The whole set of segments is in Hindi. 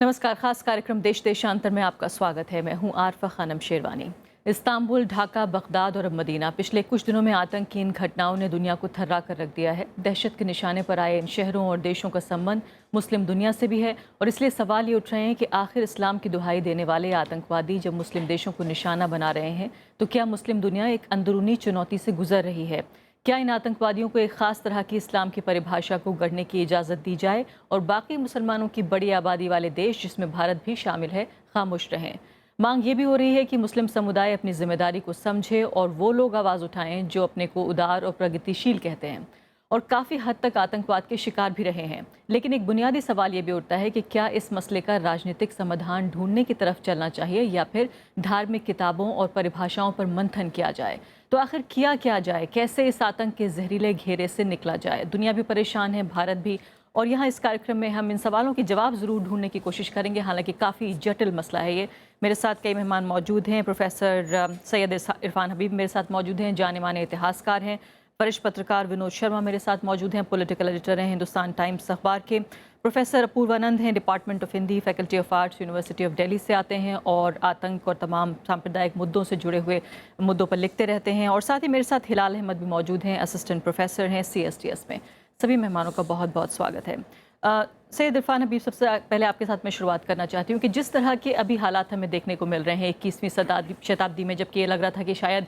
नमस्कार। खास कार्यक्रम देश देशांतर में आपका स्वागत है। मैं हूं आरफा खानम शेरवानी। इस्तांबुल, ढाका, बगदाद और अब मदीना, पिछले कुछ दिनों में आतंक की इन घटनाओं ने दुनिया को थर्रा कर रख दिया है। दहशत के निशाने पर आए इन शहरों और देशों का संबंध मुस्लिम दुनिया से भी है और इसलिए सवाल ये उठ रहे हैं कि आखिर इस्लाम की दुहाई देने वाले आतंकवादी जब मुस्लिम देशों को निशाना बना रहे हैं तो क्या मुस्लिम दुनिया एक अंदरूनी चुनौती से गुजर रही है? क्या इन आतंकवादियों को एक खास तरह की इस्लाम की परिभाषा को गढ़ने की इजाज़त दी जाए और बाकी मुसलमानों की बड़ी आबादी वाले देश जिसमें भारत भी शामिल है खामोश रहें? मांग ये भी हो रही है कि मुस्लिम समुदाय अपनी जिम्मेदारी को समझे और वो लोग आवाज़ उठाएं जो अपने को उदार और प्रगतिशील कहते हैं और काफ़ी हद तक आतंकवाद के शिकार भी रहे हैं। लेकिन एक बुनियादी सवाल ये भी उठता है कि क्या इस मसले का राजनीतिक समाधान ढूंढने की तरफ चलना चाहिए या फिर धार्मिक किताबों और परिभाषाओं पर मंथन किया जाए? तो आखिर किया क्या जाए? कैसे इस आतंक के जहरीले घेरे से निकला जाए? दुनिया भी परेशान है, भारत भी। और यहाँ इस कार्यक्रम में हम इन सवालों के जवाब ज़रूर ढूंढने की कोशिश करेंगे। हालांकि काफ़ी जटिल मसला है ये। मेरे साथ कई मेहमान मौजूद हैं। प्रोफेसर सैयद इरफान हबीब मेरे साथ मौजूद हैं, जाने माने इतिहासकार हैं। वरिष्ठ पत्रकार विनोद शर्मा मेरे साथ मौजूद हैं, पॉलिटिकल एडिटर हैं हिंदुस्तान टाइम्स अखबार के। प्रोफेसर अपूर्वानंद हैं, department of Hindi, faculty of arts, university of Delhi से आते हैं और आतंक और तमाम सांप्रदायिक मुद्दों से जुड़े हुए मुद्दों पर लिखते रहते हैं। और साथ ही मेरे साथ हिलाल अहमद भी मौजूद हैं, असिस्टेंट प्रोफेसर हैं CSTS में। सभी मेहमानों का बहुत बहुत स्वागत है। सैयद इरफान हबीब, सबसे पहले आपके साथ मैं शुरुआत करना चाहती हूँ कि जिस तरह के अभी हालात हमें देखने को मिल रहे हैं 21वीं शताब्दी में, जबकि ये लग रहा था कि शायद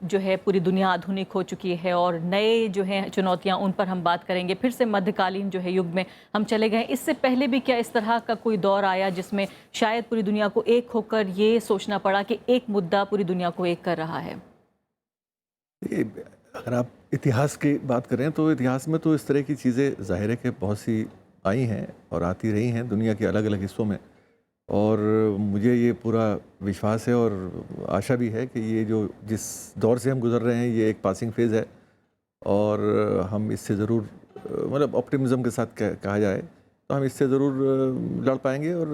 जो है पूरी दुनिया आधुनिक हो चुकी है और नए जो हैं चुनौतियां, उन पर हम बात करेंगे। फिर से मध्यकालीन जो है युग में हम चले गए। इससे पहले भी क्या इस तरह का कोई दौर आया जिसमें शायद पूरी दुनिया को एक होकर ये सोचना पड़ा कि एक मुद्दा पूरी दुनिया को एक कर रहा है? अगर आप इतिहास की बात करें तो इतिहास में तो इस तरह की चीज़ें ज़ाहिर है कि बहुत सी आई हैं और आती रही हैं दुनिया के अलग अलग हिस्सों में। और मुझे ये पूरा विश्वास है और आशा भी है कि ये जो जिस दौर से हम गुज़र रहे हैं ये एक पासिंग फेज़ है और हम इससे ज़रूर मतलब ऑप्टिमिज़म के साथ कहा जाए तो हम इससे ज़रूर लड़ पाएंगे और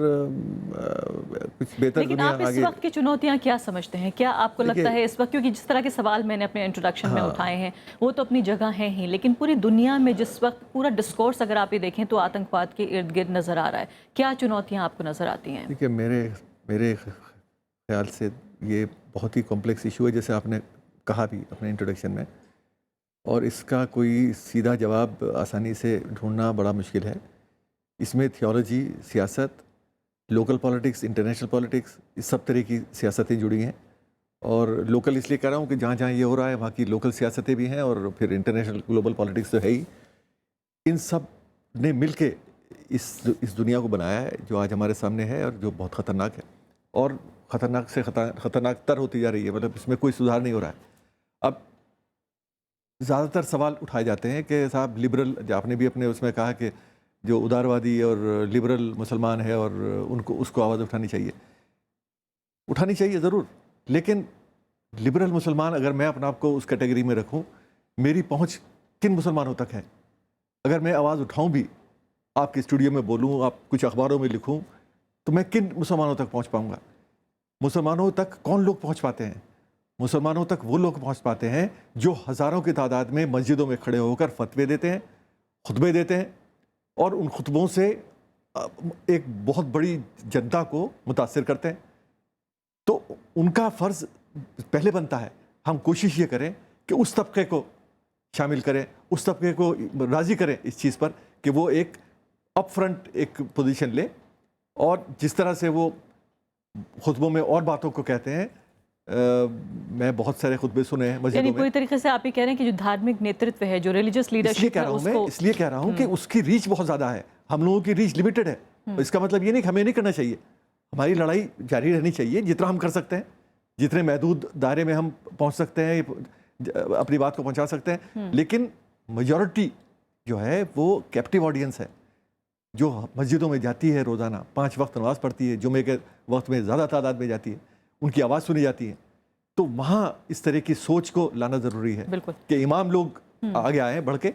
कुछ बेहतर लेकिन दुनिया आप इस आगे। वक्त की चुनौतियां क्या समझते हैं? क्या आपको लगता है इस वक्त, क्योंकि जिस तरह के सवाल मैंने अपने इंट्रोडक्शन में उठाए हैं वो तो अपनी जगह हैं ही, लेकिन पूरी दुनिया में जिस वक्त पूरा डिस्कोर्स अगर आप ये देखें तो आतंकवाद के इर्द गिर्द नज़र आ रहा है, क्या चुनौतियां आपको नज़र आती हैं? देखिए, मेरे ख्याल से ये बहुत ही कॉम्प्लेक्स इशू है, जैसे आपने कहा भी अपने इंट्रोडक्शन में, और इसका कोई सीधा जवाब आसानी से ढूंढना बड़ा मुश्किल है। इसमें थियोलॉजी, सियासत, लोकल पॉलिटिक्स, इंटरनेशनल पॉलिटिक्स, इस सब तरह की सियासतें जुड़ी हैं। और लोकल इसलिए कह रहा हूँ कि जहाँ जहाँ ये हो रहा है वहाँ की लोकल सियासतें भी हैं और फिर इंटरनेशनल ग्लोबल पॉलिटिक्स तो है ही। इन सब ने मिल के इस दुनिया को बनाया है जो आज हमारे सामने है और जो बहुत ख़तरनाक है और ख़तरनाक से ख़तरनाक तर होती जा रही है। मतलब इसमें कोई सुधार नहीं हो रहा है। अब ज़्यादातर सवाल उठाए जाते हैं कि साहब लिबरल, जो आपने भी अपने उसमें कहा कि जो उदारवादी और लिबरल मुसलमान है और उसको आवाज़ उठानी चाहिए ज़रूर, लेकिन लिबरल मुसलमान अगर मैं अपने आप को उस कैटेगरी में रखूं, मेरी पहुंच किन मुसलमानों तक है? अगर मैं आवाज़ उठाऊं भी, आपके स्टूडियो में बोलूं, आप कुछ अखबारों में लिखूं, तो मैं किन मुसलमानों तक पहुंच पाऊंगा? मुसलमानों तक कौन लोग पहुंच पाते हैं? मुसलमानों तक वो लोग पहुंच पाते हैं जो हज़ारों की तादाद में मस्जिदों में खड़े होकर फतवे देते हैं, खुतबे देते हैं और उन खुतबों से एक बहुत बड़ी जनता को मुतासिर करते हैं। तो उनका फ़र्ज़ पहले बनता है, हम कोशिश ये करें कि उस तबके को शामिल करें, उस तबके को राज़ी करें इस चीज़ पर कि वो एक अप फ्रंट एक पोजीशन ले। और जिस तरह से वो खुतबों में और बातों को कहते हैं, मैं बहुत सारे खुतबे सुने हैं मस्जिदों में। पूरी तरीके से आप ये कह रहे हैं कि जो धार्मिक नेतृत्व है, जो रिलीजियस लीडरशिप है, उसको इसलिए कह रहा हूँ कि उसकी रीच बहुत ज़्यादा है, हम लोगों की रीच लिमिटेड है। इसका मतलब ये नहीं कि हमें नहीं करना चाहिए, हमारी लड़ाई जारी रहनी चाहिए जितना हम कर सकते हैं, जितने महदूद दायरे में हम पहुँच सकते हैं, अपनी बात को पहुँचा सकते हैं। लेकिन मेजॉरिटी जो है वो कैप्टिव ऑडियंस है, जो मस्जिदों में जाती है, रोज़ाना 5 वक्त नमाज़ पढ़ती है, जुमे के वक्त में ज़्यादा तादाद में जाती है, उनकी आवाज़ सुनी जाती है। तो वहाँ इस तरह की सोच को लाना ज़रूरी है कि इमाम लोग आगे आए बढ़ के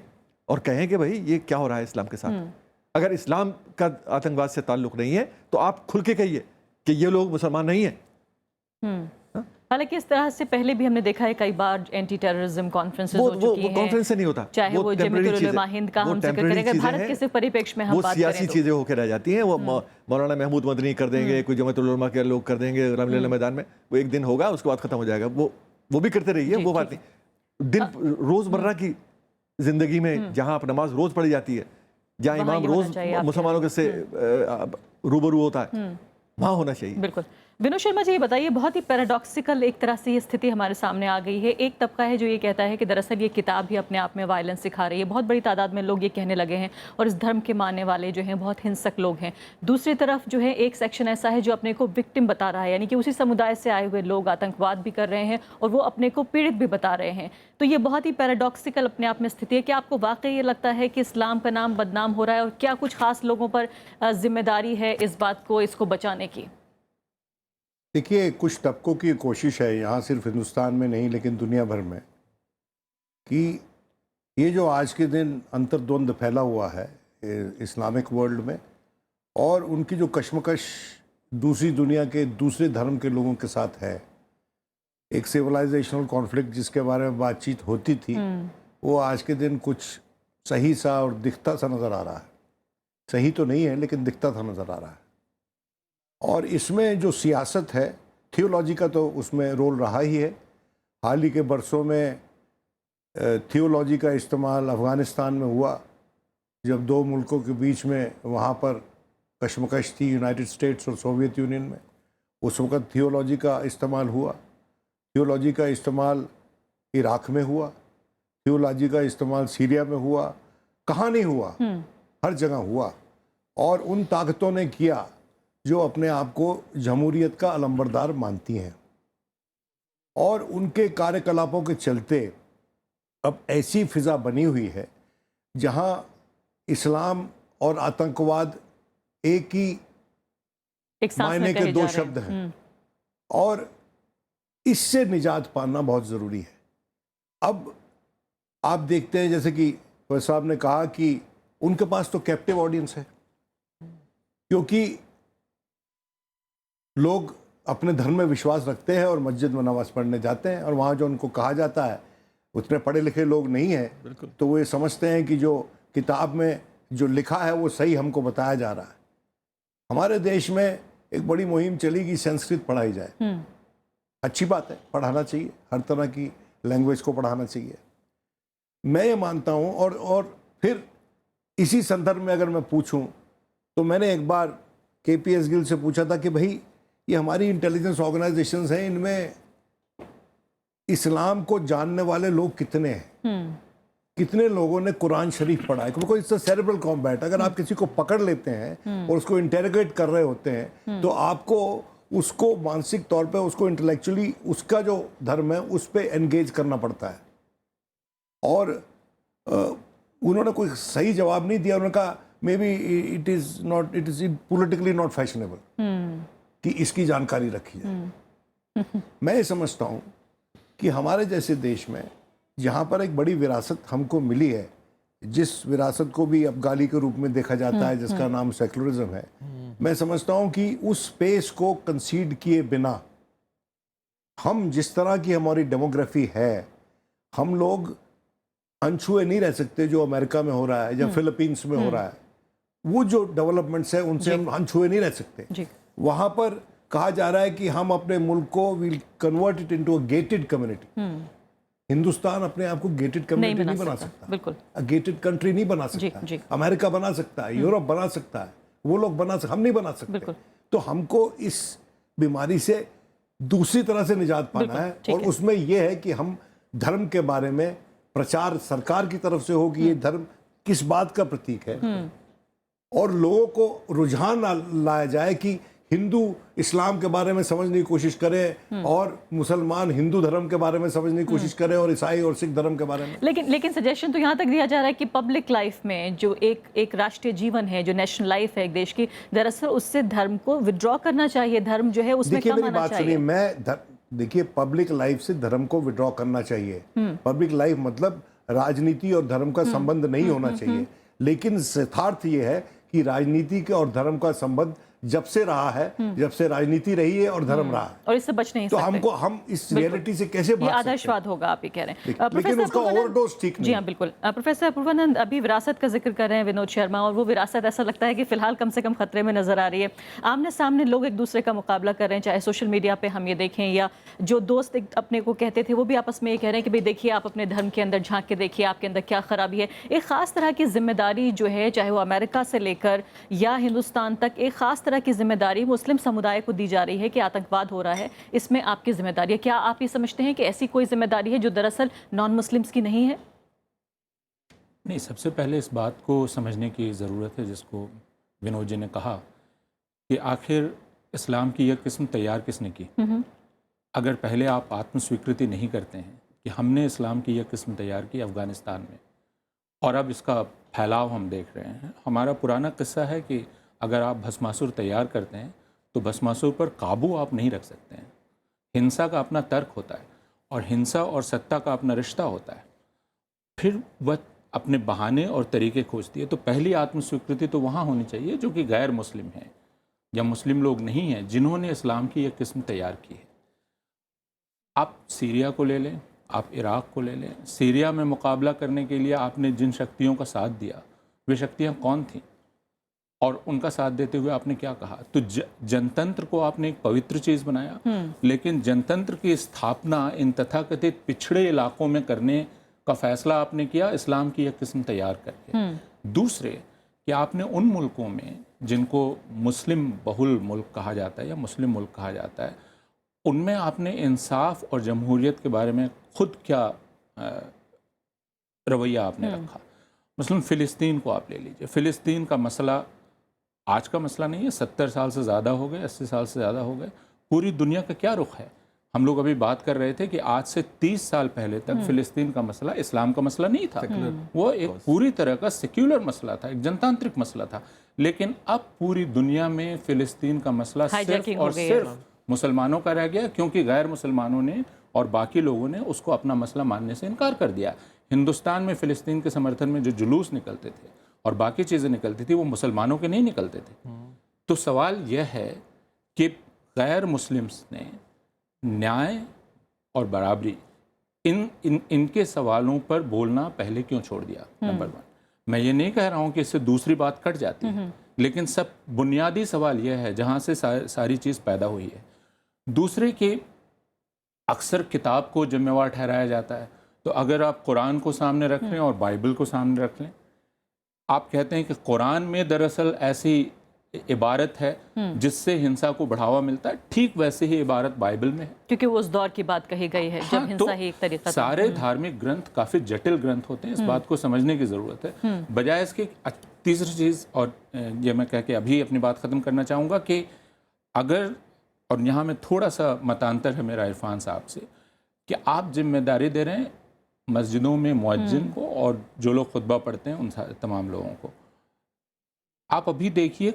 और कहें कि भाई ये क्या हो रहा है इस्लाम के साथ। अगर इस्लाम का आतंकवाद से ताल्लुक़ नहीं है तो आप खुल के कहिए कि ये लोग मुसलमान नहीं हैं। हालांकि इस तरह से पहले भी हमने देखा है कई बार एंटी टेररिज्म कॉन्फ्रेंसेस हो चुकी हैं। कॉन्फ्रेंस से नहीं होता, चाहे वो जमीयतुल उलमा हिंद का हम जिक्र करेंगे, भारत के सिर्फ परिप्रेक्ष्य में हम वो बात सियासी करें तो चीजें होकर रह जाती हैं। वो मौलाना महमूद मदनी कर देंगे, कोई जमीयतुल उलमा के लोग कर देंगे रामलीला मैदान में, वो एक दिन होगा उसके बाद खत्म हो जाएगा। वो भी करते रहिए, वो बात नहीं। दिन रोजमर्रा की जिंदगी में जहां आप नमाज रोज पढ़ी जाती है, जहां इमाम रोज मुसलमानों के से रूबरू होता है, वहां होना चाहिए। बिल्कुल। विनोद शर्मा जी, ये बताइए, बहुत ही पैराडॉक्सिकल एक तरह से ये स्थिति हमारे सामने आ गई है। एक तबका है जो ये कहता है कि दरअसल ये किताब ही अपने आप में वायलेंस सिखा रही है। बहुत बड़ी तादाद में लोग ये कहने लगे हैं और इस धर्म के मानने वाले जो हैं बहुत हिंसक लोग हैं। दूसरी तरफ जो है एक सेक्शन ऐसा है जो अपने को विक्टिम बता रहा है, यानी कि उसी समुदाय से आए हुए लोग आतंकवाद भी कर रहे हैं और वो अपने को पीड़ित भी बता रहे हैं। तो ये बहुत ही पैराडॉक्सिकल अपने आप में स्थिति है। क्या आपको वाकई ये लगता है कि इस्लाम का नाम बदनाम हो रहा है और क्या कुछ खास लोगों पर जिम्मेदारी है इस बात को, इसको बचाने की? देखिए, कुछ तबकों की कोशिश है यहाँ, सिर्फ हिंदुस्तान में नहीं लेकिन दुनिया भर में, कि ये जो आज के दिन अंतर्द्वंद फैला हुआ है इस्लामिक वर्ल्ड में, और उनकी जो कश्मकश दूसरी दुनिया के दूसरे धर्म के लोगों के साथ है, एक सिविलाइजेशनल कॉन्फ्लिक्ट जिसके बारे में बातचीत होती थी, वो आज के दिन कुछ सही सा और दिखता सा नज़र आ रहा है। सही तो नहीं है लेकिन दिखता था नज़र आ रहा है। और इसमें जो सियासत है, थियोलॉजी का तो उसमें रोल रहा ही है। हाल ही के बरसों में थियोलॉजी का इस्तेमाल अफ़गानिस्तान में हुआ, जब दो मुल्कों के बीच में वहाँ पर कशमकश थी, यूनाइटेड स्टेट्स और सोवियत यूनियन में। उस वक़्त थियोलॉजी का इस्तेमाल हुआ। थियोलॉजी का इस्तेमाल इराक़ में हुआ, थियोलॉजी का इस्तेमाल सीरिया में हुआ। कहाँ नहीं हुआ, हर जगह हुआ। और उन ताकतों ने किया जो अपने आप को जमहूरियत का अलंबरदार मानती हैं, और उनके कार्यकलापों के चलते अब ऐसी फिजा बनी हुई है जहां इस्लाम और आतंकवाद एक ही मायने के दो शब्द हैं, और इससे निजात पाना बहुत ज़रूरी है। अब आप देखते हैं, जैसे कि वह साहब ने कहा कि उनके पास तो कैप्टिव ऑडियंस है, क्योंकि लोग अपने धर्म में विश्वास रखते हैं और मस्जिद में नमाज पढ़ने जाते हैं, और वहाँ जो उनको कहा जाता है, उतने पढ़े लिखे लोग नहीं हैं, तो वो ये समझते हैं कि जो किताब में जो लिखा है वो सही हमको बताया जा रहा है। हमारे देश में एक बड़ी मुहिम चली कि संस्कृत पढ़ाई जाए। अच्छी बात है, पढ़ाना चाहिए, हर तरह की लैंग्वेज को पढ़ाना चाहिए, मैं ये मानता हूँ। और फिर इसी संदर्भ में अगर मैं पूछूं, तो मैंने एक बार KPS गिल से पूछा था कि भाई, ये हमारी इंटेलिजेंस ऑर्गेनाइजेशंस हैं, इनमें इस्लाम को जानने वाले लोग कितने हैं? कितने लोगों ने कुरान शरीफ पढ़ा है? क्योंकि इससे सेरेब्रल कॉम्बैट, अगर आप किसी को पकड़ लेते हैं और उसको इंटेरोगेट कर रहे होते हैं, तो आपको उसको मानसिक तौर पे, उसको इंटेलेक्चुअली, उसका जो धर्म है उस पर एंगेज करना पड़ता है। और उन्होंने कोई सही जवाब नहीं दिया। उन्होंने कहा may be it is politically not fashionable कि इसकी जानकारी रखी जाए। मैं ये समझता हूँ कि हमारे जैसे देश में, जहाँ पर एक बड़ी विरासत हमको मिली है, जिस विरासत को भी अबगाली के रूप में देखा जाता है, जिसका नाम सेकुलरिज्म है, मैं समझता हूँ कि उस स्पेस को कंसीड किए बिना, हम जिस तरह की हमारी डेमोग्राफी है, हम लोग अनछुए नहीं रह सकते। जो अमेरिका में हो रहा है या फिलीपींस में हो रहा है, वो जो डेवलपमेंट्स है उनसे हम अनछुए नहीं रह सकते। वहां पर कहा जा रहा है कि हम अपने मुल्क को will convert it into a gated community. Hindustan अपने आप को गेटेड कम्युनिटी नहीं बना सकता, बिल्कुल गेटेड कंट्री नहीं बना सकता। अमेरिका बना सकता है, यूरोप बना सकता है, वो लोग बना सकते, हम नहीं बना सकते। तो हमको इस बीमारी से दूसरी तरह से निजात पाना है, और उसमें यह है कि हम धर्म के बारे में प्रचार सरकार की तरफ से हो कि ये धर्म किस बात का प्रतीक है, और लोगों को रुझान लाया जाए कि हिंदू इस्लाम के बारे में समझने की कोशिश करे, और मुसलमान हिंदू धर्म के बारे में समझने की कोशिश करे, और ईसाई और सिख धर्म के बारे में। लेकिन सजेशन तो यहाँ तक दिया जा रहा है कि पब्लिक लाइफ में जो एक राष्ट्रीय जीवन है, जो नेशनल लाइफ है एक देश की, दरअसल उससे धर्म को विड्रॉ करना चाहिए। धर्म जो है उसमें कम आना चाहिए। देखिए, पब्लिक लाइफ से धर्म को विड्रॉ करना चाहिए। पब्लिक लाइफ मतलब राजनीति और धर्म का संबंध नहीं होना चाहिए, लेकिन यथार्थ ये है कि राजनीति के और धर्म का संबंध जब से रहा है, जब से राजनीति रही है और धर्म रहा है। और इससे बच नहीं तो सकते। हम इस रियलिटी से कैसे ये भाग सकते हैं? आदर्शवाद होगा, आप ये कह रहे हैं। लेकिन प्रोफेसर उसका अपूर्वानंद- ओवरडोज ठीक जी नहीं। हाँ, बिल्कुल। प्रोफेसर अपूर्वानंद, अभी विरासत का जिक्र कर रहे हैं विनोद शर्मा, और वो विरासत ऐसा लगता है कि फिलहाल कम से कम खतरे में नजर आ रही है। आमने सामने लोग एक दूसरे का मुकाबला कर रहे हैं, चाहे सोशल मीडिया पे हम ये देखें या जो दोस्त अपने को कहते थे वो भी आपस में ये कह रहे हैं कि भाई देखिए, आप अपने धर्म के अंदर झांक के देखिए आपके अंदर क्या खराबी है। एक खास तरह की जिम्मेदारी जो है, चाहे वो अमेरिका से लेकर या हिंदुस्तान तक, एक खास तरह की जिम्मेदारी मुस्लिम समुदाय को दी जा रही है कि आतंकवाद हो रहा है, इसमें आपकी जिम्मेदारी है। क्या आप ये समझते हैं कि ऐसी कोई जिम्मेदारी है जो दरअसल नॉन मुस्लिम्स की नहीं है? नहीं, सबसे पहले इस बात को समझने की ज़रूरत है जिसको विनोद जी ने कहा कि आखिर इस्लाम की यह किस्म तैयार किसने की। अगर पहले आप आत्मस्वीकृति नहीं करते हैं कि हमने इस्लाम की यह किस्म तैयार की अफ़गानिस्तान में, और अब इसका फैलाव हम देख रहे हैं। हमारा पुराना किस्सा है कि अगर आप भस्मासुर तैयार करते हैं तो भस्मासुर पर काबू आप नहीं रख सकते हैं। हिंसा का अपना तर्क होता है और हिंसा और सत्ता का अपना रिश्ता होता है। फिर वह अपने बहाने और तरीके खोजती है। तो पहली आत्मस्वीकृति तो वहाँ होनी चाहिए जो कि गैर मुस्लिम हैं या मुस्लिम लोग नहीं हैं जिन्होंने इस्लाम की यह किस्म तैयार की है। आप सीरिया को ले लें, आप इराक़ को ले लें। सीरिया में मुकाबला करने के लिए आपने जिन शक्तियों का साथ दिया, वे शक्तियाँ कौन थीं और उनका साथ देते हुए आपने क्या कहा? तो जनतंत्र को आपने एक पवित्र चीज़ बनाया, लेकिन जनतंत्र की स्थापना इन तथाकथित पिछड़े इलाकों में करने का फैसला आपने किया इस्लाम की एक किस्म तैयार करके। दूसरे कि आपने उन मुल्कों में जिनको मुस्लिम बहुल मुल्क कहा जाता है या मुस्लिम मुल्क कहा जाता है, उनमें आपने इंसाफ और जमहूरियत के बारे में खुद क्या रवैया आपने रखा। मसलन फ़िलिस्तीन को आप ले लीजिए। फ़िलिस्तीन का मसला आज का मसला नहीं है, 70 साल से ज़्यादा हो गए, 80 साल से ज़्यादा हो गए। पूरी दुनिया का क्या रुख है? हम लोग अभी बात कर रहे थे कि आज से 30 साल पहले तक फ़िलिस्तीन का मसला इस्लाम का मसला नहीं था। वो एक पूरी तरह का सेक्युलर मसला था, एक जनतांत्रिक मसला था। लेकिन अब पूरी दुनिया में फ़िलिस्तीन का मसला सिर्फ और सिर्फ मुसलमानों का रह गया, क्योंकि गैर मुसलमानों ने और बाकी लोगों ने उसको अपना मसला मानने से इनकार कर दिया। हिंदुस्तान में फ़िलिस्तीन के समर्थन में जो जुलूस निकलते थे और बाकी चीज़ें निकलती थी, वो मुसलमानों के नहीं निकलते थे। तो सवाल यह है कि गैर मुस्लिम्स ने न्याय और बराबरी इनके सवालों पर बोलना पहले क्यों छोड़ दिया? नंबर 1। मैं ये नहीं कह रहा हूँ कि इससे दूसरी बात कट जाती है, लेकिन सब बुनियादी सवाल यह है जहाँ से सारी चीज़ पैदा हुई है। दूसरे कि अक्सर किताब को जिम्मेवार ठहराया जाता है। तो अगर आप कुरान को सामने रख लें और बाइबल को सामने रख लें, आप कहते हैं कि कुरान में दरअसल ऐसी इबारत है जिससे हिंसा को बढ़ावा मिलता है, ठीक वैसे ही इबारत बाइबल में है, क्योंकि वो उस दौर की बात कही गई है जब हिंसा ही एक तरीका था। सारे धार्मिक ग्रंथ काफ़ी जटिल ग्रंथ होते हैं, इस बात को समझने की ज़रूरत है। बजाय इसके तीसरी चीज़, और ये मैं कह के अभी अपनी बात ख़त्म करना चाहूँगा कि अगर, और यहाँ में थोड़ा सा मतांतर है मेरा इरफान साहब से, कि आप जिम्मेदारी दे रहे हैं मस्जिदों में मुअज्जिन को और जो लोग खुतबा पढ़ते हैं उन तमाम लोगों को। आप अभी देखिए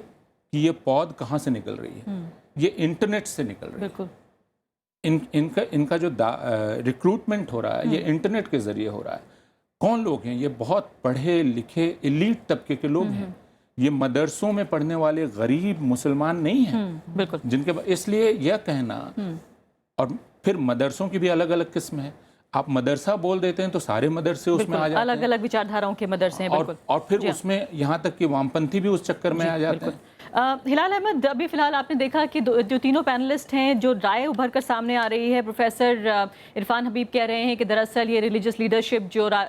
कि ये पौध कहाँ से निकल रही है, ये इंटरनेट से निकल रही है। इनका जो रिक्रूटमेंट हो रहा है ये इंटरनेट के ज़रिए हो रहा है। कौन लोग हैं? ये बहुत पढ़े लिखे एलीट तबके के लोग हैं। ये मदरसों में पढ़ने वाले गरीब मुसलमान नहीं हैं। बिल्कुल। जिनके, इसलिए यह कहना, और फिर मदरसों की भी अलग अलग किस्म है। आप मदरसा बोल देते हैं तो सारे मदरसे उसमें आ जाते हैं, अलग अलग विचारधाराओं के मदरसे हैं। बिल्कुल। और फिर उसमें यहाँ तक कि वामपंथी भी उस चक्कर में आ जाते हैं। हिलाल अहमद, अभी फिलहाल आपने देखा कि जो तीनों पैनलिस्ट हैं, जो राय उभर कर सामने आ रही है, प्रोफेसर इरफान हबीब कह रहे हैं कि दरअसल ये रिलीजियस लीडरशिप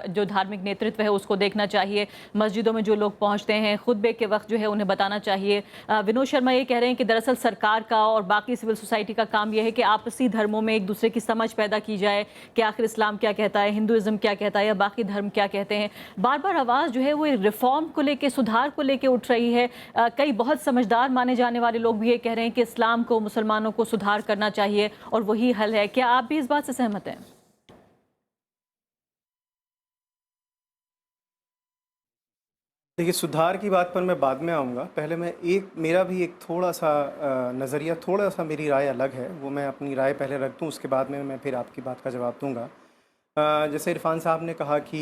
जो धार्मिक नेतृत्व है उसको देखना चाहिए। मस्जिदों में जो लोग पहुंचते हैं खुतबे के वक्त जो है उन्हें बताना चाहिए। विनोद शर्मा ये कह रहे हैं कि दरअसल सरकार का और बाकी सिविल सोसाइटी का काम यह है कि आपसी धर्मों में एक दूसरे की समझ पैदा की जाए कि आखिर इस्लाम क्या कहता है, हिंदुइज्म क्या कहता है या बाकी धर्म क्या कहते हैं। बार बार आवाज़ जो है वो रिफॉर्म को लेकर, सुधार को लेकर उठ रही है। कई बहुत समझदार माने जाने वाले लोग भी ये कह रहे हैं कि इस्लाम को, मुसलमानों को सुधार करना चाहिए और वही हल है। क्या आप भी इस बात से सहमत हैं? देखिए, सुधार की बात पर मैं बाद में आऊँगा। पहले मैं मेरा भी एक थोड़ा सा नज़रिया, थोड़ा सा मेरी राय अलग है, वो मैं अपनी राय पहले रख दूँ, उसके बाद में मैं फिर आपकी बात का जवाब दूँगा। जैसे इरफान साहब ने कहा कि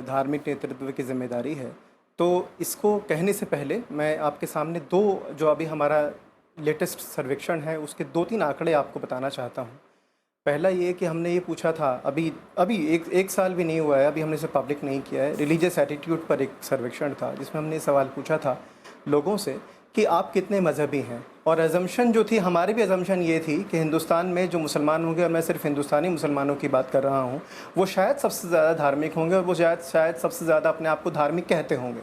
धार्मिक नेतृत्व की जिम्मेदारी है, तो इसको कहने से पहले मैं आपके सामने दो जो अभी हमारा लेटेस्ट सर्वेक्षण है उसके 2-3 आंकड़े आपको बताना चाहता हूँ। पहला ये कि हमने ये पूछा था, अभी एक साल भी नहीं हुआ है, अभी हमने इसे पब्लिक नहीं किया है। रिलीजियस एटीट्यूड पर एक सर्वेक्षण था जिसमें हमने सवाल पूछा था लोगों से कि आप कितने मजहबी हैं। और अजम्पशन जो थी, हमारी भी अजम्पशन ये थी कि हिंदुस्तान में जो मुसलमान होंगे, और मैं सिर्फ हिंदुस्तानी मुसलमानों की बात कर रहा हूँ, वो शायद सबसे ज़्यादा धार्मिक होंगे और वो शायद सबसे ज़्यादा अपने आप को धार्मिक कहते होंगे।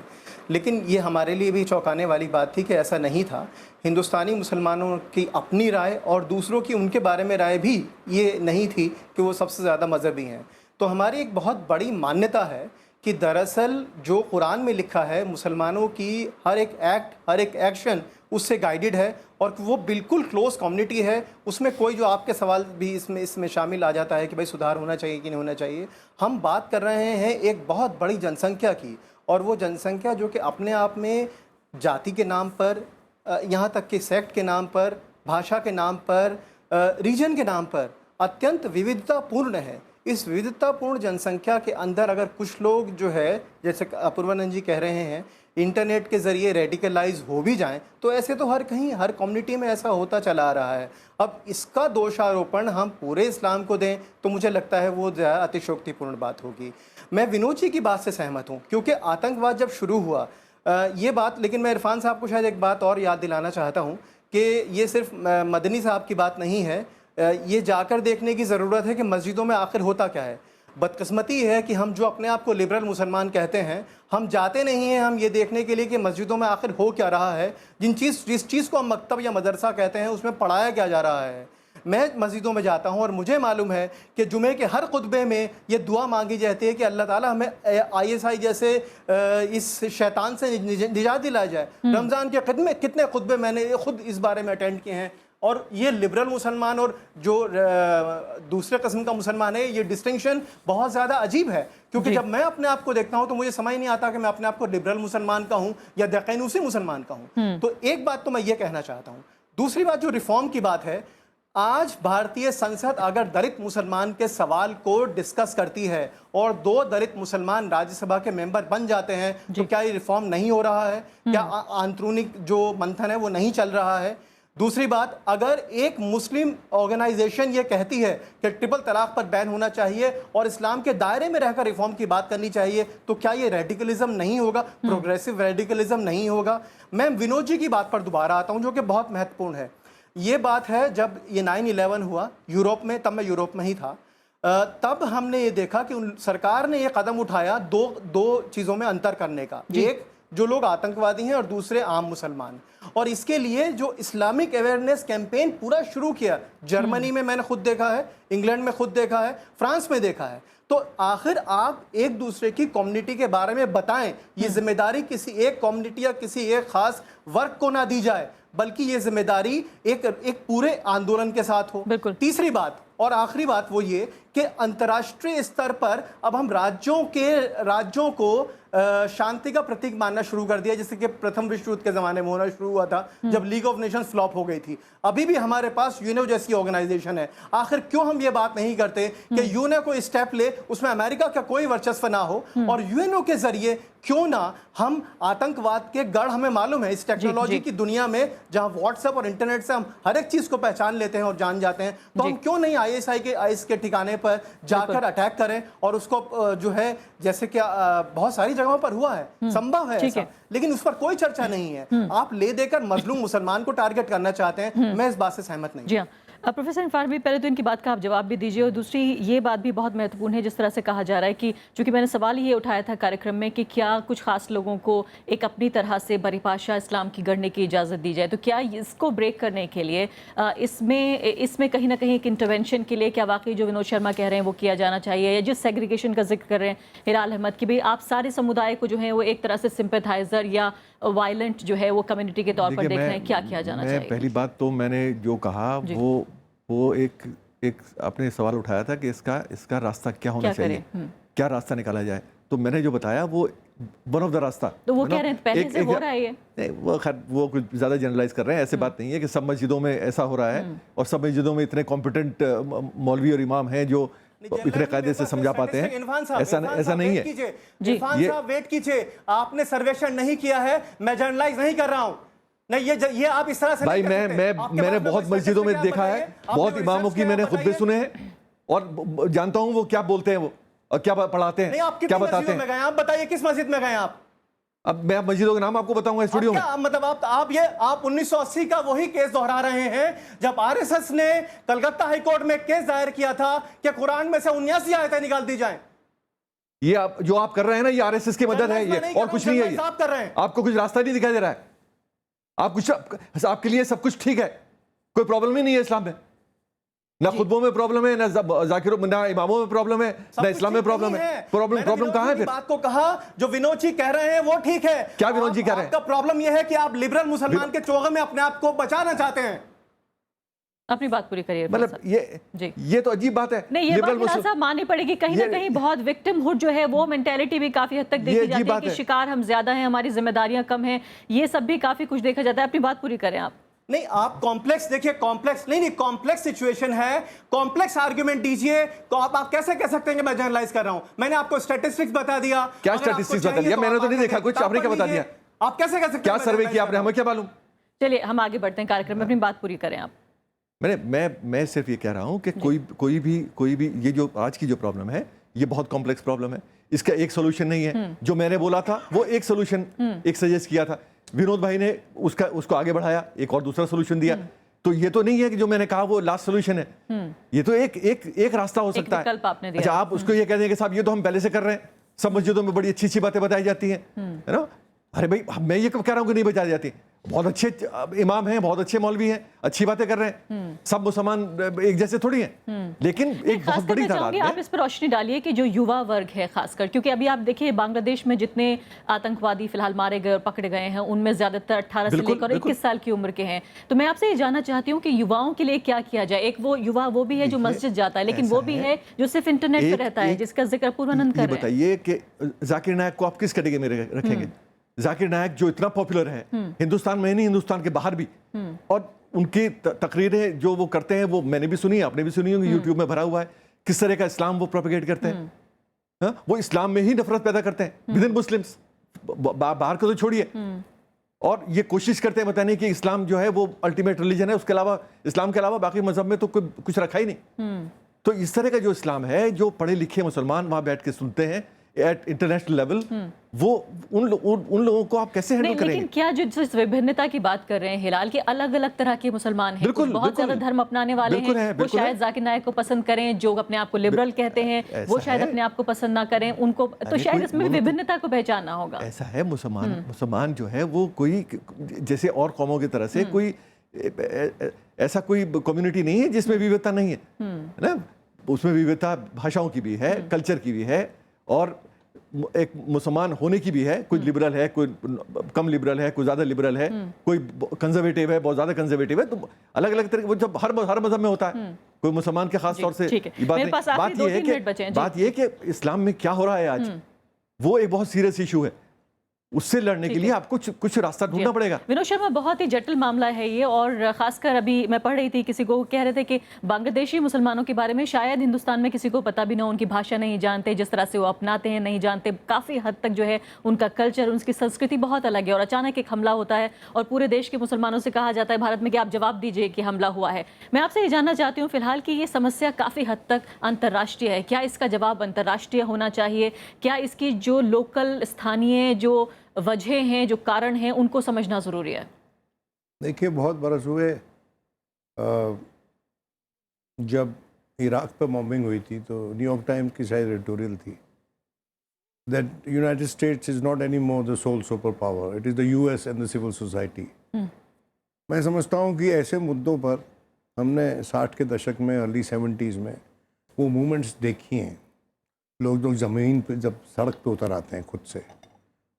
लेकिन ये हमारे लिए भी चौंकाने वाली बात थी कि ऐसा नहीं था। हिंदुस्तानी मुसलमानों की अपनी राय और दूसरों की उनके बारे में राय भी ये नहीं थी कि वो सबसे ज़्यादा मजहबी हैं। तो हमारी एक बहुत बड़ी मान्यता है कि दरअसल जो कुरान में लिखा है, मुसलमानों की हर एक एक्ट, हर एक एक्शन उससे गाइडेड है और वो बिल्कुल क्लोज कम्युनिटी है। उसमें कोई जो आपके सवाल भी इसमें शामिल आ जाता है कि भाई सुधार होना चाहिए कि नहीं होना चाहिए। हम बात कर रहे हैं एक बहुत बड़ी जनसंख्या की, और वो जनसंख्या जो कि अपने आप में जाति के नाम पर, यहाँ तक कि सेक्ट के नाम पर, भाषा के नाम पर, रीजन के नाम पर अत्यंत विविधतापूर्ण है। इस विविधतापूर्ण जनसंख्या के अंदर अगर कुछ लोग जो है, जैसे अपूर्वानंद जी कह रहे हैं, इंटरनेट के ज़रिए रेडिकलाइज हो भी जाएं, तो ऐसे तो हर कहीं, हर कम्युनिटी में ऐसा होता चला आ रहा है। अब इसका दोषारोपण हम पूरे इस्लाम को दें तो मुझे लगता है वो अतिशयोक्तिपूर्ण बात होगी। मैं विनोद जी की बात से सहमत हूँ, क्योंकि आतंकवाद जब शुरू हुआ ये बात, लेकिन मैं इरफान साहब को शायद एक बात और याद दिलाना चाहता हूँ कि ये सिर्फ मदनी साहब की बात नहीं है। ये जाकर देखने की ज़रूरत है कि मस्जिदों में आखिर होता क्या है। बदकिस्मती है कि हम जो अपने आप को लिबरल मुसलमान कहते हैं, हम जाते नहीं हैं हम ये देखने के लिए कि मस्जिदों में आखिर हो क्या रहा है। जिस चीज़ को हम मकतब या मदरसा कहते हैं उसमें पढ़ाया क्या जा रहा है। मैं मस्जिदों में जाता हूं और मुझे मालूम है कि जुमे के हर खुतबे में ये दुआ मांगी जाती है कि अल्लाह ताला हमें ISI जैसे इस शैतान से निजात दिलाया जाए। रमज़ान के कितने खुतबे मैंने खुद इस बारे में अटेंड किए हैं। और ये लिबरल मुसलमान और जो दूसरे किस्म का मुसलमान है, ये डिस्टिंक्शन बहुत ज़्यादा अजीब है, क्योंकि जब मैं अपने आप को देखता हूँ तो मुझे समझ नहीं आता कि मैं अपने आप को लिबरल मुसलमान का हूँ या दक़ैनूसी मुसलमान का हूँ। तो एक बात तो मैं ये कहना चाहता हूँ। दूसरी बात जो रिफॉर्म की बात है, आज भारतीय संसद अगर दलित मुसलमान के सवाल को डिस्कस करती है और 2 दलित मुसलमान राज्यसभा के मेंबर बन जाते हैं, तो क्या ये रिफॉर्म नहीं हो रहा है? क्या आंतरिक जो मंथन है वो नहीं चल रहा है? दूसरी बात, अगर एक मुस्लिम ऑर्गेनाइजेशन ये कहती है कि ट्रिपल तलाक पर बैन होना चाहिए और इस्लाम के दायरे में रहकर रिफॉर्म की बात करनी चाहिए, तो क्या ये रेडिकलिज्म नहीं होगा? प्रोग्रेसिव रेडिकलिज्म नहीं होगा? मैं विनोद जी की बात पर दोबारा आता हूँ, जो कि बहुत महत्वपूर्ण है। ये बात है, जब ये 9/11 हुआ यूरोप में, तब मैं यूरोप में ही था, तब हमने ये देखा कि सरकार ने ये कदम उठाया दो चीज़ों में अंतर करने का। एक, जो लोग आतंकवादी हैं, और दूसरे आम मुसलमान। और इसके लिए जो इस्लामिक अवेयरनेस कैंपेन पूरा शुरू किया, जर्मनी में मैंने खुद देखा है, इंग्लैंड में खुद देखा है, फ्रांस में देखा है। तो आखिर आप एक दूसरे की कम्युनिटी के बारे में बताएं। ये जिम्मेदारी किसी एक कम्युनिटी या किसी एक खास वर्ग को ना दी जाए, बल्कि ये जिम्मेदारी एक पूरे आंदोलन के साथ हो। तीसरी बात और आखिरी बात वो ये कि अंतर्राष्ट्रीय स्तर पर अब हम राज्यों को शांति का प्रतीक मानना शुरू कर दिया, जैसे कि प्रथम विश्व युद्ध के ज़माने में होना शुरू हुआ था, जब लीग ऑफ नेशंस फ्लॉप हो गई थी। अभी भी हमारे पास यूएनओ जैसी ऑर्गेनाइजेशन है। आखिर क्यों हम ये बात नहीं करते कि यूएनओ को स्टेप ले, उसमें अमेरिका का कोई वर्चस्व ना हो, और यूएनओ के जरिए क्यों ना हम आतंकवाद के गढ़, हमें मालूम है इस टेक्नोलॉजी की दुनिया में जहां व्हाट्सएप और इंटरनेट से हम हर एक चीज को पहचान लेते हैं और जान जाते हैं, तो हम क्यों नहीं IS के ठिकाने पर जाकर अटैक करें और उसको जो है, जैसे कि बहुत सारी जगहों पर हुआ है, संभव है ऐसा, लेकिन उस पर कोई चर्चा नहीं है। आप ले देकर मजलूम मुसलमान को टारगेट करना चाहते हैं। मैं इस बात से सहमत नहीं। जी हाँ, प्रोफेसर इरफान भी, पहले तो इनकी बात का आप जवाब भी दीजिए, और दूसरी ये बात भी बहुत महत्वपूर्ण है, जिस तरह से कहा जा रहा है कि चूंकि मैंने सवाल ये उठाया था कार्यक्रम में कि क्या कुछ खास लोगों को एक अपनी तरह से परिभाषा इस्लाम की गढ़ने की इजाज़त दी जाए, तो क्या इसको ब्रेक करने के लिए इसमें कहीं ना कहीं एक इंटरवेंशन के लिए क्या वाकई जो विनोद शर्मा कह रहे हैं वो किया जाना चाहिए, या जिस सेग्रीगेशन का जिक्र कर रहे हैं हिलाल अहमद की भी, आप सारे समुदाय को जो है वो एक तरह से सिंपैथाइजर या वायलेंट जो है वो कम्युनिटी के तौर पर देख रहे हैं, क्या किया जाना चाहिए? पहली बात तो मैंने जो कहा वो एक आपने सवाल उठाया था कि इसका रास्ता क्या होना चाहिए, क्या रास्ता निकाला जाए। तो मैंने जो बताया वो वन ऑफ द रास्ता, तो वो कह रहे हैं पहले से हो रहा है ये। वो कुछ ज़्यादा जनरलाइज कर रहे हैं। ऐसे बात नहीं है कि सब मस्जिदों में ऐसा हो रहा है और सब मस्जिदों में इतने कॉम्पिटेंट मौलवी और इमाम हैं जो इतने कायदे से समझा पाते हैं। ऐसा नहीं है। इरफान साहब वेट कीजिए, आपने सर्वेक्षण नहीं किया है, मैं जनरलाइज नहीं कर रहा हूँ। नहीं, ये आप इस तरह से भाई नहीं कर सकते। आपके मैंने पास में बहुत कोई मस्जिदों में statistics देखा है, बताइए। आपने बहुत कोई इमामों research की मैंने किया, खुतबे बताइए। सुने हैं और जानता हूं वो क्या बोलते हैं वो और क्या पढ़ाते नहीं, हैं, आप क्या कितनी बताते मस्जिदों में हैं। गए? आप बताइए किस मस्जिद में गए आप? अब मैं मस्जिदों के नाम आपको बताऊंगा स्टूडियो में। क्या मतलब आप 1980 का वही केस दोहरा रहे हैं जब आरएसएस ने कलकत्ता हाईकोर्ट में केस दायर किया था कि कुरान में से 79 आयतें निकाल दी जाएं। ये आप जो आप कर रहे हैं ना, ये आरएसएस की मदद है, ये और कुछ नहीं है। ये आप कर रहे हैं। आपको कुछ रास्ता नहीं दिखाई दे रहा है। आप कुछ आपके लिए सब कुछ ठीक है, कोई प्रॉब्लम ही नहीं है इस्लाम में। ना खुतबों में प्रॉब्लम है, ना जाकिरों में, ना इमामों में प्रॉब्लम है, ना इस्लाम में प्रॉब्लम है। प्रॉब्लम कहां है फिर? बात को कहा जो विनोद जी कह रहे हैं वो ठीक है। क्या विनोद जी कह रहे हैं? आपका प्रॉब्लम यह है कि आप लिबरल मुसलमान के चोगे में अपने आप को बचाना चाहते हैं। अपनी बात पूरी करिए। मतलब जी। ये तो अजीब बात है। नहीं, ये बात फिलहाल साहब माननी पड़ेगी, कहीं ना कहीं बहुत विक्टिमहुड जो है वो मेंटेलिटी भी काफी हद तक देखी जाती है कि शिकार हम ज्यादा हैं, हमारी जिम्मेदारियां कम हैं, ये सब भी काफी कुछ देखा जाता है। अपनी बात पूरी करें आप। नहीं, आप कॉम्प्लेक्स देखिए, कॉम्प्लेक्स नहीं, कॉम्प्लेक्स सिचुएशन है, कॉम्प्लेक्स आर्गुमेंट दीजिए। तो आप कैसे कह सकते हैं कि मैं जनरलाइज कर रहा हूं? मैंने आपको स्टैटिस्टिक्स बता दिया। क्या स्टैटिस्टिक्स बता दिया? मैंने तो नहीं देखा कुछ, आपने क्या बता दिया? आप कैसे कह सकते हैं? क्या सर्वे किया आपने, हमें क्या मालूम? चलिए हम आगे बढ़ते हैं कार्यक्रम में, अपनी बात पूरी करें आप। मैं सिर्फ ये कह रहा हूं कि कोई भी ये जो आज की जो प्रॉब्लम है, ये बहुत कॉम्प्लेक्स प्रॉब्लम है। इसका एक सोल्यूशन नहीं है। जो मैंने बोला था वो एक सोल्यूशन एक सजेस्ट किया था, विनोद भाई ने उसको आगे बढ़ाया, एक और दूसरा सोल्यूशन दिया। तो ये तो नहीं है कि जो मैंने कहा वो लास्ट सोल्यूशन है। ये तो एक रास्ता हो सकता है। अच्छा, आप उसको ये कह देंगे साहब ये तो हम पहले से कर रहे हैं, सब मस्जिदों में बड़ी अच्छी अच्छी बातें बताई जाती हैं, है ना? अरे भाई, मैं ये कब कह रहा हूँ कि नहीं बताई जाती? बहुत अच्छे इमाम हैं, बहुत अच्छे मौलवी हैं, अच्छी बातें कर रहे हैं। सब मुसलमान एक जैसे थोड़ी हैं, लेकिन एक बहुत बड़ी तादाद में। आप इस पर रोशनी डालिए कि जो युवा वर्ग है खासकर, क्योंकि अभी आप देखिए बांग्लादेश में जितने आतंकवादी फिलहाल मारे गए और पकड़े गए हैं उनमें ज्यादातर 18 से लेकर 21 साल की उम्र के हैं। तो मैं आपसे ये जानना चाहती हूँ कि युवाओं के लिए क्या किया जाए। एक वो युवा वो भी है जो मस्जिद जाता है, लेकिन वो भी है जो सिर्फ इंटरनेट पर रहता है, जिसका जिक्र पूर्वानंद कर रहे हैं। बताइए कि जाकिर नायक को आप किस कैटेगरी में रखेंगे? जाकिर नायक जो इतना पॉपुलर है हिंदुस्तान में नहीं, हिंदुस्तान के बाहर भी, और उनकी तकरीरें जो वो करते हैं वो मैंने भी सुनी, आपने भी सुनी होंगी, यूट्यूब में भरा हुआ है। किस तरह का इस्लाम वो प्रोपेगेट करते हैं। वो इस्लाम में ही नफरत पैदा करते हैं विद इन मुस्लिम्स, बाहर को तो छोड़िए। और ये कोशिश करते हैं बताने कि इस्लाम जो है वो अल्टीमेट रिलीजन है, उसके अलावा इस्लाम के अलावा बाकी मजहब में तो कुछ रखा ही नहीं। तो इस तरह का जो इस्लाम है, जो पढ़े लिखे मुसलमान वहां बैठ के सुनते हैं एट इंटरनेशनल लेवल, वो उन लोगों को आप कैसे हैंडल करेंगे? लेकिन क्या जो जिस विभिन्नता की बात कर रहे हैं हिलाल के, अलग अलग तरह के मुसलमान हैं, बहुत ज्यादा धर्म अपनाने वाले हैं, वो शायद जाकिर नायक को पसंद करें, जो अपने आप को लिबरल कहते हैं वो शायद अपने आप को पसंद ना करें, उनको तो शायद इसमें विभिन्नता को पहचानना होगा। ऐसा है, मुसलमान जो है वो कोई जैसे और कौमों की तरह से कोई ऐसा कोई कम्युनिटी नहीं है जिसमें विविधता नहीं है ना। उसमें विविधता भाषाओं की भी है, कल्चर की भी है, और एक मुसलमान होने की भी है। कोई लिबरल है, कोई कम लिबरल है, कोई ज्यादा लिबरल है, कोई कंजर्वेटिव है, बहुत ज्यादा कंजर्वेटिव है। तो अलग अलग तरह वो जब हर मजहब में होता है, कोई मुसलमान के खास तौर से बात ये है कि इस्लाम में क्या हो रहा है आज, वो एक बहुत सीरियस इशू है। उससे लड़ने के लिए आपको कुछ रास्ता ढूंढना पड़ेगा। विनोद शर्मा, बहुत ही जटिल मामला है ये, और खासकर अभी मैं पढ़ रही थी, किसी को कह रहे थे कि बांग्लादेशी मुसलमानों के बारे में शायद हिंदुस्तान में किसी को पता भी ना, उनकी भाषा नहीं जानते, जिस तरह से वो अपनाते हैं नहीं जानते, काफ़ी हद तक जो है उनका कल्चर, उनकी संस्कृति बहुत अलग है। और अचानक एक हमला होता है और पूरे देश के मुसलमानों से कहा जाता है भारत में कि आप जवाब दीजिए कि हमला हुआ है। मैं आपसे ये जानना चाहती हूँ फिलहाल कि ये समस्या काफ़ी हद तक अंतर्राष्ट्रीय है, क्या इसका जवाब अंतर्राष्ट्रीय होना चाहिए? क्या इसकी जो लोकल स्थानीय जो वजह हैं, जो कारण हैं, उनको समझना ज़रूरी है? देखिए, बहुत बरस हुए जब इराक पर बॉम्बिंग हुई थी तो न्यूयॉर्क टाइम्स की शायद एडिटोरियल थी that United States is not any more the sole super power, it is the US and the civil society. मैं समझता हूँ कि ऐसे मुद्दों पर हमने 60 के दशक में, अर्ली 70s में वो मूवमेंट्स देखी हैं। लोग ज़मीन पे जब सड़क पे उतर आते हैं खुद से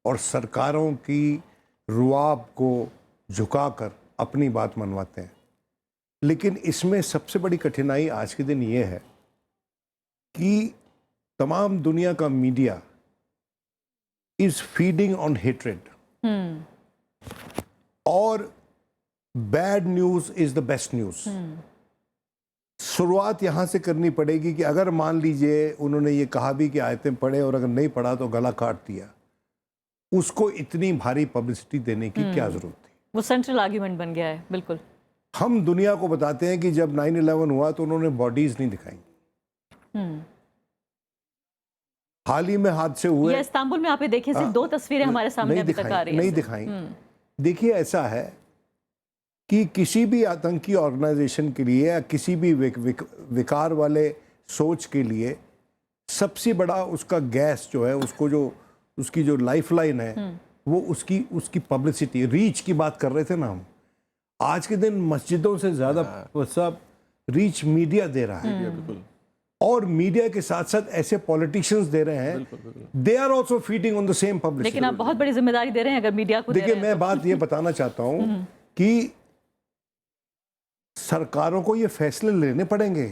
और सरकारों की रुआब को झुकाकर अपनी बात मनवाते हैं। लेकिन इसमें सबसे बड़ी कठिनाई आज के दिन ये है कि तमाम दुनिया का media is feeding on hatred, और bad news is the best news. शुरुआत यहां से करनी पड़ेगी कि अगर मान लीजिए उन्होंने ये कहा भी कि आयतें पढ़े और अगर नहीं पढ़ा तो गला काट दिया, उसको इतनी भारी पब्लिसिटी देने की क्या जरूरत थी? वो सेंट्रल आर्ग्यूमेंट बन गया है। बिल्कुल। हम दुनिया को बताते हैं कि जब 9/11 हुआ तो उन्होंने बॉडीज नहीं दिखाई। हाल ही में हादसे हुए, ये इस्तांबुल में आप ये देखिए, सिर्फ 2 तस्वीरें हमारे सामने अभी तक आ रही हैं। नहीं दिखाई। देखिए, ऐसा है कि किसी भी आतंकी ऑर्गेनाइजेशन के लिए या किसी भी विकार वाले सोच के लिए सबसे बड़ा उसका गैस जो है, उसको जो उसकी जो लाइफलाइन है, वो उसकी पब्लिसिटी, रीच की बात कर रहे थे ना हम। आज के दिन मस्जिदों से ज्यादा सब रीच मीडिया दे रहा है, और मीडिया के साथ साथ ऐसे पॉलिटिशियंस दे रहे हैं, they are also feeding on the same publicity. लेकिन आप बहुत बड़ी जिम्मेदारी दे रहे हैं अगर मीडिया को। देखिए, मैं बात ये बताना चाहता हूं कि सरकारों को ये फैसले लेने पड़ेंगे।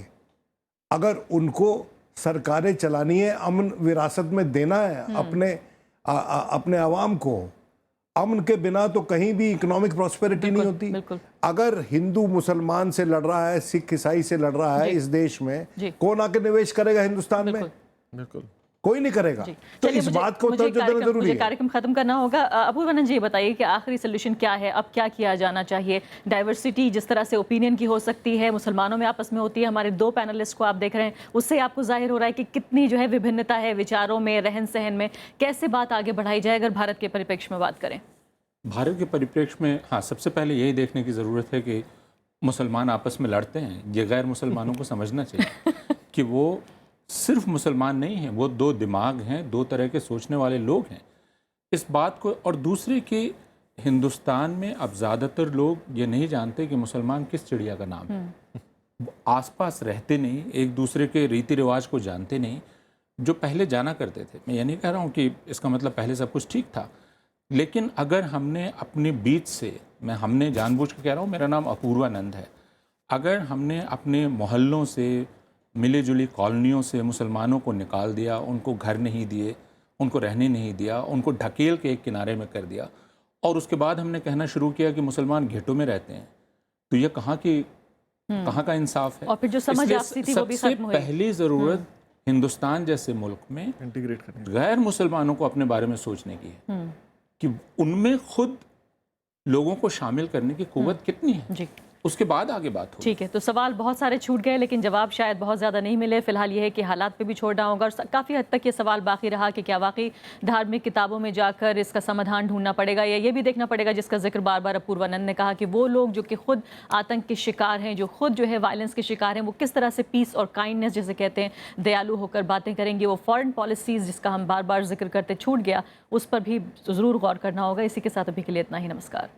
अगर उनको सरकारें चलानी है, अमन विरासत में देना है अपने आवाम को, अमन के बिना तो कहीं भी इकोनॉमिक प्रॉस्पेरिटी नहीं होती। अगर हिंदू मुसलमान से लड़ रहा है, सिख ईसाई से लड़ रहा है इस देश में, कौन आके निवेश करेगा हिंदुस्तान में? बिल्कुल कोई नहीं करेगा। तो इस बात को तवज्जो देना जरूरी है। कार्यक्रम खत्म करना होगा। अपूर्वानंद जी, बताइए कि आखिरी सोल्यूशन क्या है, अब क्या किया जाना चाहिए? डाइवर्सिटी जिस तरह से ओपिनियन की हो सकती है, मुसलमानों में आपस में होती है, हमारे 2 पैनलिस्ट को आप देख रहे हैं, उससे आपको जाहिर हो रहा है कि कितनी जो है विभिन्नता है विचारों में, रहन सहन में। कैसे बात आगे बढ़ाई जाए अगर भारत के परिप्रेक्ष्य में बात करें? भारत के परिप्रेक्ष्य में हाँ, सबसे पहले यही देखने की ज़रूरत है कि मुसलमान आपस में लड़ते हैं, ये गैर मुसलमानों को समझना चाहिए कि वो सिर्फ मुसलमान नहीं हैं, वो 2 दिमाग हैं, 2 तरह के सोचने वाले लोग हैं। इस बात को, और दूसरे कि हिंदुस्तान में अब ज़्यादातर लोग ये नहीं जानते कि मुसलमान किस चिड़िया का नाम है। आसपास रहते नहीं, एक दूसरे के रीति रिवाज को जानते नहीं, जो पहले जाना करते थे। मैं ये नहीं कह रहा हूँ कि इसका मतलब पहले सब कुछ ठीक था, लेकिन अगर हमने अपने बीच से, हमने जानबूझ के कह रहा हूँ, मेरा नाम अपूर्वानंद है, अगर हमने अपने मोहल्लों से, मिले जुली कॉलोनियों से मुसलमानों को निकाल दिया, उनको घर नहीं दिए, उनको रहने नहीं दिया, उनको ढकेल के एक किनारे में कर दिया, और उसके बाद हमने कहना शुरू किया कि मुसलमान घेटों में रहते हैं, तो ये कहाँ का इंसाफ है? और फिर जो समझ आपसी थी वो भी खत्म हुई। पहली ज़रूरत हिंदुस्तान जैसे मुल्क में इंटीग्रेट करने, गैर मुसलमानों को अपने बारे में सोचने की है कि उनमें खुद लोगों को शामिल करने की कुव्वत कितनी है जी। उसके बाद आगे बात हो। ठीक है, तो सवाल बहुत सारे छूट गए लेकिन जवाब शायद बहुत ज़्यादा नहीं मिले। फिलहाल ये है कि हालात पे भी छोड़ना होगा, और काफ़ी हद तक ये सवाल बाकी रहा कि क्या वाकई धार्मिक किताबों में जाकर इसका समाधान ढूंढना पड़ेगा, या ये भी देखना पड़ेगा जिसका जिक्र बार बार अपूर्वानंद ने कहा कि वो लोग जो कि खुद आतंक के शिकार हैं, जो खुद जो है वायलेंस के शिकार हैं, वो किस तरह से पीस और काइंडनेस जिसे कहते हैं, दयालु होकर बातें करेंगे। वो फॉरेन पॉलिसीज़ जिसका हम बार बार जिक्र करते छूट गया, उस पर भी ज़रूर गौर करना होगा। इसी के साथ अभी के लिए इतना ही, नमस्कार।